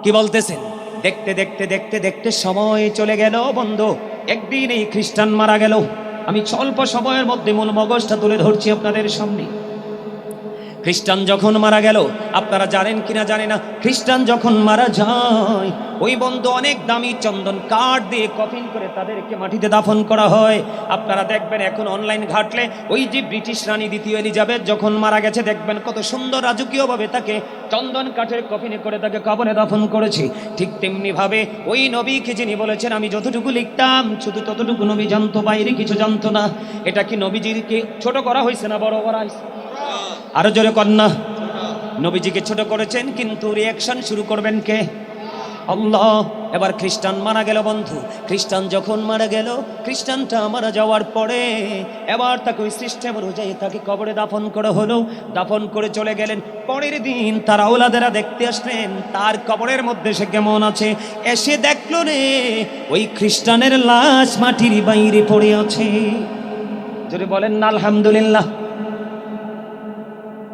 কি বলতেছেন? দেখতে দেখতে দেখতে দেখতে সময় চলে গেল বন্ধু। একদিন এই খ্রিস্টান মারা গেল। আমি স্বল্প সময়ের মধ্যে মূল মগজটা তুলে ধরছি আপনাদের সামনে। খ্রিস্টান যখন মারা গেল, আপনারা জানেন কিনা জানি না, খ্রিস্টান যখন মারা যায় ওই বন্ধু অনেক দামি চন্দন কাঠ দিয়ে কফিন করে তাদেরকে মাটিতে দাফন করা হয়। আপনারা দেখবেন এখন অনলাইন ঘাটলে ওই যে ব্রিটিশ রানী দ্বিতীয় এলিজাবেথ যখন মারা গেছে, দেখবেন কত সুন্দর রাজকীয়ভাবে তাকে চন্দন কাঠের কফিনে করে তাকে কবরে দাফন করেছে। ঠিক তেমনি ভাবে ওই নবীকে যিনি বলেছেন আমি যতটুকু লিখতাম শুধু ততটুকু নবী জানতো, বাইরে কিছু জানতো না। এটা কি নবীজিকে ছোট করা হয়েছে না বড় করা হয়েছে? আরো জোরে কন্যা। নবীজিকে ছোট করেছেন, কিন্তু রিয়াকশন শুরু করবেন কে? আল্লাহ। এবার খ্রিস্টান মারা গেল বন্ধু। খ্রিস্টান যখন মারা গেল, খ্রিস্টানটা মারা যাওয়ার পরে এবার তাকে ওই সিস্টেম অনুযায়ী তাকে কবরে দাফন করা হলো। দাফন করে চলে গেলেন। পরের দিন তার আওলাদেরা দেখতে আসলেন তার কবরের মধ্যে সে কেমন আছে। এসে দেখলো রে ওই খ্রিস্টানের লাশ মাটির বাইরে পড়ে আছে। যদি বলেন না আলহামদুলিল্লাহ।